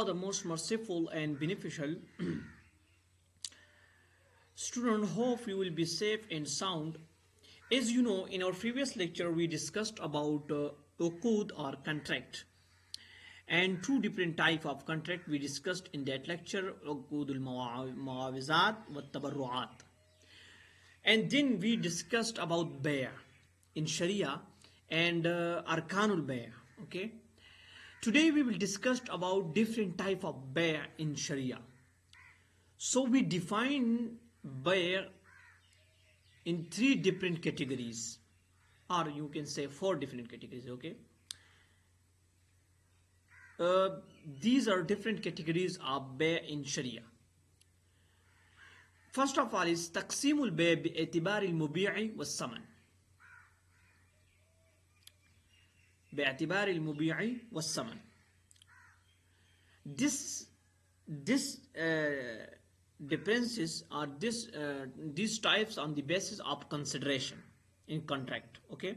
the most merciful and beneficial. Student, hope you will be safe and sound. As you know, in our previous lecture we discussed about uqud or contract, and two different type of contract we discussed in that lecture: uqud al-muawizat wa tabarruat. And then we discussed about bay' in Sharia and arkanul bay'. Okay, today we will discuss about different type of bay' in Sharia. So we define bay' in three different categories, or you can say four different categories. Okay, these are different categories of bay' in Sharia. First of all is تقسيم البيع باعتبار المبيع والثمن. باعتبار المبيع والثمن. This differences or these types on the basis of consideration in contract. Okay,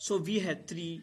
So we have three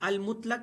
al-mutlaq.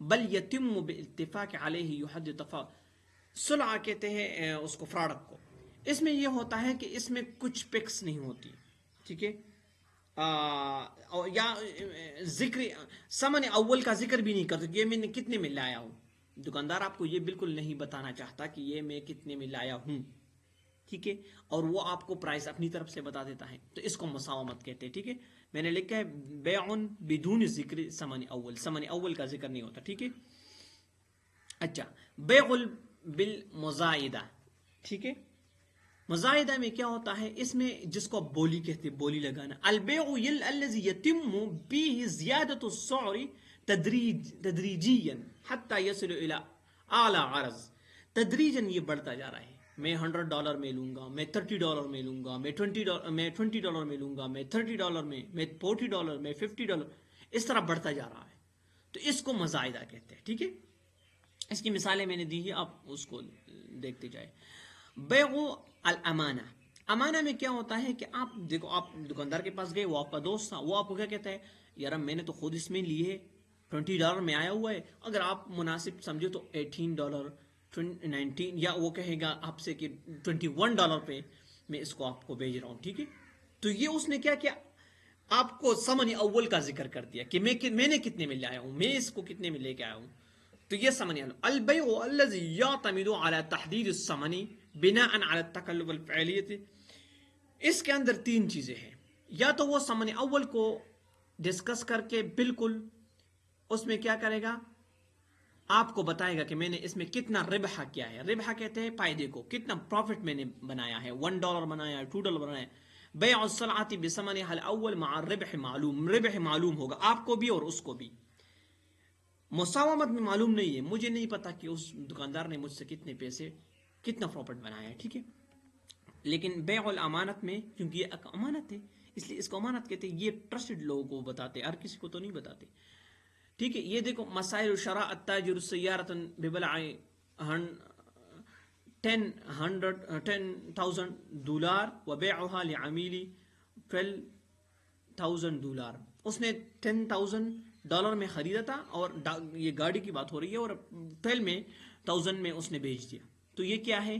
بل یتم بالاتفاق علیہ یحد تفاوت. صلح کہتے ہیں اس کو fraud کو. اس میں یہ ہوتا ہے کہ اس میں کچھ پکس نہیں ہوتی, ٹھیک ہے, یا ذکر ثمن اول کا ذکر بھی نہیں کرتے کہ یہ میں نے کتنے میں لایا ہوں. دکاندار آپ کو یہ بالکل نہیں بتانا چاہتا کہ یہ میں کتنے میں لایا ہوں, ٹھیک ہے, اور وہ آپ کو پرائس اپنی طرف سے بتا دیتا ہے, تو اس کو مساومت کہتے ہیں, ٹھیک ہے. میں نے لکھا ہے بیع بدون ذکر ثمن اول, ثمن اول کا ذکر نہیں ہوتا, ٹھیک ہے. اچھا, بیع بالمزائدہ, ٹھیک ہے. مزائدہ میں کیا ہوتا ہے, اس میں جس کو بولی کہتے ہیں, بولی لگانا. البیع الذی یتم به زیادۃ السعر تدریجیا حتی یصل الی اعلی عرض. تدریجاً یہ بڑھتا جا رہا ہے, میں $100 میں لوں گا, میں $30 میں لوں گا, میں $20 میں لوں گا, میں $30 میں $40 میں $50, اس طرح بڑھتا جا رہا ہے, تو اس کو مزائدہ کہتے ہیں, ٹھیک ہے. اس کی مثالیں میں نے دی ہے, آپ اس کو دیکھتے جائیں. بیع الامانہ, امانہ میں کیا ہوتا ہے کہ آپ دیکھو, آپ دکاندار کے پاس گئے, وہ آپ کا دوست تھا, وہ آپ کو کیا کہتا ہے, یار میں نے تو خود اس میں لیے $20 میں آیا ہوا ہے, اگر آپ مناسب سمجھے تو $18 19, یا وہ کہے گا آپ سے کہ $21 پہ میں اس کو آپ کو بھیج رہا ہوں, ٹھیک ہے. تو یہ اس نے کیا کیا, آپ کو ثمن اول کا ذکر کر دیا کہ میں نے کتنے میں لایا ہوں, میں اس کو کتنے میں لے کے آیا ہوں. تو یہ ثمن اول. البیع الذی یعتمد علی تحدید الثمن بناء علی التکلف والفعلیت. اس کے اندر تین چیزیں ہیں, یا تو وہ ثمن اول کو ڈسکس کر کے بالکل اس میں کیا کرے گا, آپ کو بتائے گا کہ میں نے اس میں کتنا ربح کیا ہے. ربح کہتے ہیں فائدے کو, کتنا پروفٹ میں نے بنایا ہے, $1 بنایا, $2 بنایا. بیع السلعۃ بثمنها الاول مع الربح معلوم, ربح معلوم ہوگا آپ کو بھی اور اس کو بھی. مساومت میں معلوم نہیں ہے, مجھے نہیں پتا کہ اس دکاندار نے مجھ سے کتنے پیسے, کتنا پروفٹ بنایا ہے, ٹھیک ہے. لیکن بیع الامانت میں, کیونکہ یہ ایک امانت ہے اس لیے اس کو امانت کہتے ہیں. یہ ٹرسٹڈ لوگوں کو بتاتے, ہر کسی کو تو نہیں بتاتے, ٹھیک ہے. یہ دیکھو, مسائل الشراء التاجر سیارۃ ببلع $10,000 وبيعها لعميل $12,000. اس نے $10,000 میں خریدا تھا, اور یہ گاڑی کی بات ہو رہی ہے, اور 12 میں 1000 میں اس نے بیچ دیا. تو یہ کیا ہے,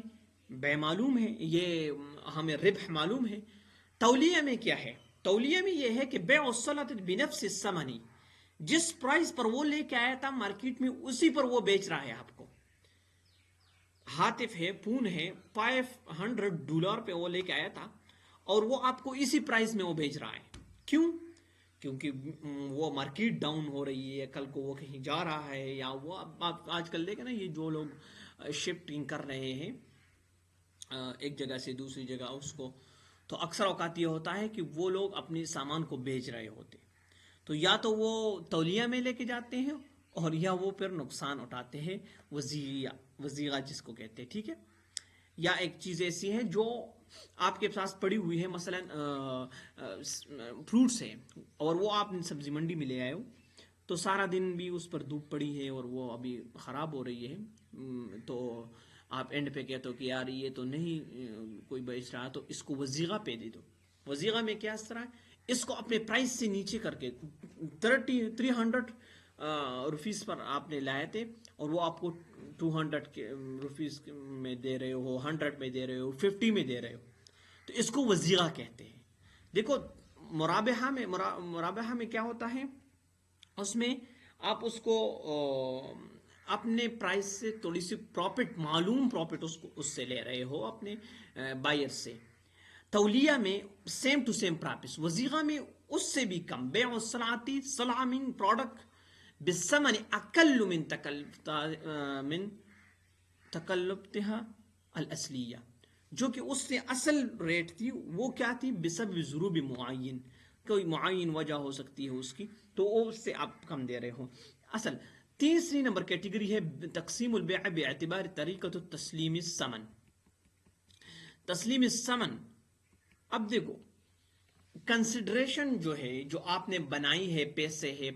بے معلوم ہے, یہ ہمیں ربح معلوم ہے. تولیہ میں کیا ہے, تولیہ میں یہ ہے کہ بیع الصلۃ بنفس الثمن, جس پرائز پر وہ لے کے آیا تھا مارکیٹ میں اسی پر وہ بیچ رہا ہے آپ کو. ہاتف ہے, فون ہے, $500 پہ وہ لے کے آیا تھا, اور وہ آپ کو اسی پرائز میں وہ بیچ رہا ہے. کیوں؟ کیونکہ وہ مارکیٹ ڈاؤن ہو رہی ہے, کل کو وہ کہیں جا رہا ہے, یا وہ آپ آج کل دیکھیں نا, یہ جو لوگ شفٹنگ کر رہے ہیں ایک جگہ سے دوسری جگہ, اس کو تو اکثر اوقات یہ ہوتا ہے کہ وہ لوگ اپنے سامان کو بیچ رہے ہوتے, تو یا تو وہ تولیہ میں لے کے جاتے ہیں, اور یا وہ پھر نقصان اٹھاتے ہیں, وزیغہ جس کو کہتے ہیں, ٹھیک ہے. یا ایک چیز ایسی ہے جو آپ کے پاس پڑی ہوئی ہے, مثلا فروٹس ہیں, اور وہ آپ سبزی منڈی میں لے آئے ہو, تو سارا دن بھی اس پر دھوپ پڑی ہے اور وہ ابھی خراب ہو رہی ہے, تو آپ اینڈ پہ کہتے ہو کہ یار یہ تو نہیں کوئی بیچ رہا, تو اس کو وزیغہ پہ دے دو. وزیغہ میں کیا اس طرح, اس کو اپنے پرائس سے نیچے کر کے 300 روپیز پر آپ نے لائے تھے, اور وہ آپ کو 200 روپیز میں دے رہے ہو, 100 میں دے رہے ہو, 50 میں دے رہے ہو, تو اس کو وزیغہ کہتے ہیں. دیکھو مرابحہ میں کیا ہوتا ہے, اس میں آپ اس کو اپنے پرائس سے تھوڑی سی پروفٹ, معلوم پروفٹ اس سے لے رہے ہو اپنے بائر سے. تولیہ میں سیم ٹو سیم پرائس, وزیغہ میں اس سے بھی کم. بیع الصلعۃ, صلع من پروڈکٹ بالثمن اقل من تکلفتها الاصلیہ, جو کہ اس سے اصل ریٹ تھی وہ کیا تھی, بسبب ضروب معین, کوئی معین وجہ ہو سکتی ہے اس کی, تو اس سے آپ کم دے رہے ہو اصل. تیسری نمبر کیٹیگری ہے تقسیم البیع باعتبار طریقۃ تسلیم الثمن. تسلیم الثمن, اب دیکھو کنسیڈریشن جو ہے, جو آپ نے بنائی ہے, پیسے ہے,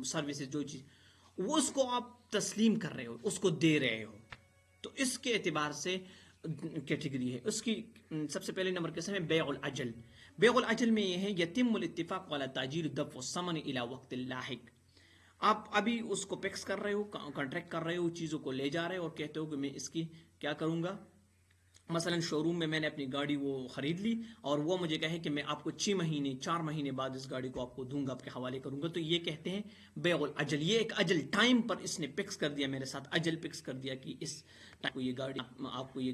سروسز, جو چیز, وہ اس کو آپ تسلیم کر رہے ہو, اس کو دے رہے ہو, تو اس کے اعتبار سے کیٹیگری ہے. اس کی سب سے پہلے نمبر قسم ہے بیع العجل. بیع العجل میں یہ ہے, یتم الاتفاق والا تاجیر دفع الثمن الى وقت لاحق. آپ ابھی اس کو پیکس کر رہے ہو، کانٹریکٹ کر رہے ہو، چیزوں کو لے جا رہے ہو اور کہتے ہو کہ میں اس کی کیا کروں گا. مثلا شو روم میں نے اپنی گاڑی وہ خرید لی اور وہ مجھے کہے کہ میں آپ کو 6 مہینے 4 مہینے بعد اس گاڑی کو آپ کو دوں گا، آپ کے حوالے کروں گا، تو یہ کہتے ہیں بیع الاجل. یہ ایک اجل ٹائم پر اس نے فکس کر دیا، میرے ساتھ اجل فکس کر دیا کہ اس ٹائم کو یہ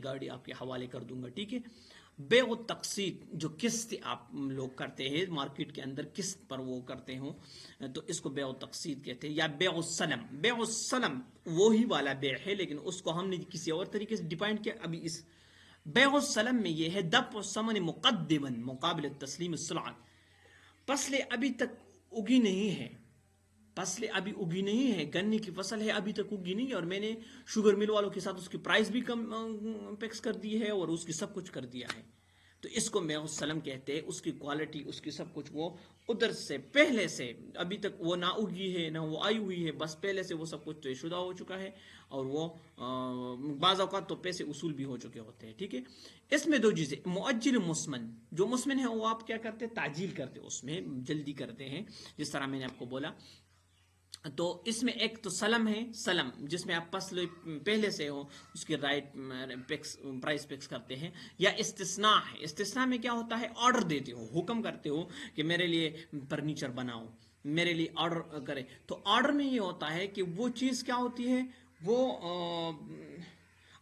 گاڑی آپ کے حوالے کر دوں گا. ٹھیک ہے. بیع التقسیط جو قسط آپ لوگ کرتے ہیں مارکیٹ کے اندر، قسط پر وہ کرتے ہوں، تو اس کو بیع التقسیط کہتے ہیں. یا بیع السلم. بیع السلم وہی والا بیع ہے لیکن اس کو ہم نے کسی اور طریقے سے ڈیفائن کیا. ابھی اس بیع السلم میں یہ ہے دفع الثمن مقدما مقابل التسلیم السلعہ. فصلیں ابھی تک اگی نہیں ہے، فصلیں ابھی اگی نہیں ہے، گنے کی فصل ہے ابھی تک اگی نہیں ہے، اور میں نے شوگر مل والوں کے ساتھ اس کی پرائس بھی کم فکس کر دی ہے اور اس کی سب کچھ کر دیا ہے. تو اس کو بیع السلم کہتے ہیں. اس کی کوالٹی، اس کی سب کچھ وہ ادھر سے پہلے سے، ابھی تک وہ نہ اگی ہے نہ وہ آئی ہوئی ہے، بس پہلے سے وہ سب کچھ طے شدہ ہو چکا ہے اور وہ بعض اوقات تو پیسے اصول بھی ہو چکے ہوتے ہیں. ٹھیک ہے. اس میں 2 چیزیں، مؤجل مسمن. جو مسمن ہے وہ آپ کیا کرتے ہیں؟ تعجیل کرتے، اس میں جلدی کرتے ہیں، جس طرح میں نے آپ کو بولا. تو اس میں ایک تو سلم ہے، سلم جس میں آپ فصل پہلے سے ہو اس کی رائٹ پرائس فکس کرتے ہیں. یا استثناء ہے. استثناء میں کیا ہوتا ہے؟ آرڈر دیتے ہو، حکم کرتے ہو کہ میرے لیے فرنیچر بناؤ، میرے لیے آرڈر کرے. تو آرڈر میں یہ ہوتا ہے کہ وہ چیز کیا ہوتی ہے، وہ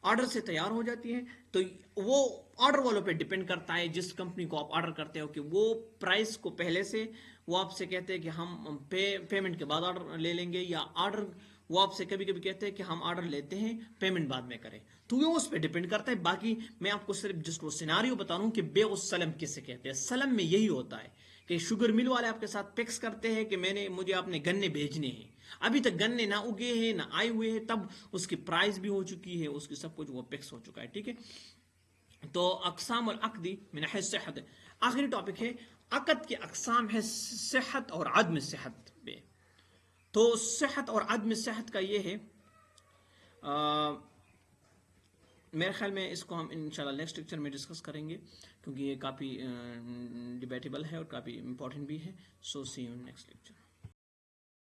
آرڈر سے تیار ہو جاتی ہے. تو وہ آرڈر والوں پہ ڈیپینڈ کرتا ہے، جس کمپنی کو آپ آرڈر کرتے ہو کہ وہ پرائس کو پہلے سے وہ آپ سے کہتے ہیں کہ ہم پیمنٹ کے بعد آرڈر لے لیں گے، یا آرڈر وہ آپ سے کبھی کبھی کہتے ہیں کہ ہم آرڈر لیتے ہیں پیمنٹ بعد میں کریں. تو وہ اس پہ ڈیپینڈ کرتا ہے. باقی میں آپ کو صرف جس کو سیناریو بتا رہا ہوں کہ بیع السلم کس سے کہتے ہیں. سلم میں یہی ہوتا ہے کہ شوگر مل والے آپ کے ساتھ فکس کرتے ہیں کہ مجھے آپ نے گنے بھیجنے ہیں، ابھی تک گنے نہ اگے ہیں نہ آئے ہوئے ہیں، تب اس کی پرائز بھی ہو چکی ہے، اس کی سب کچھ وہ فکس ہو چکا ہے. ٹھیک ہے. تو اقسام العقد من حیث صحت. آخری ٹاپک ہے عقد کی اقسام ہے صحت اور عدم صحت پہ. تو صحت اور عدم صحت کا یہ ہے، میرے خیال میں اس کو ہم انشاءاللہ نیکسٹ لیکچر میں ڈسکس کریں گے، کیونکہ یہ کافی ڈیبیٹیبل ہے اور کافی امپورٹنٹ بھی ہے. سو سی یو نیکسٹ لیکچر.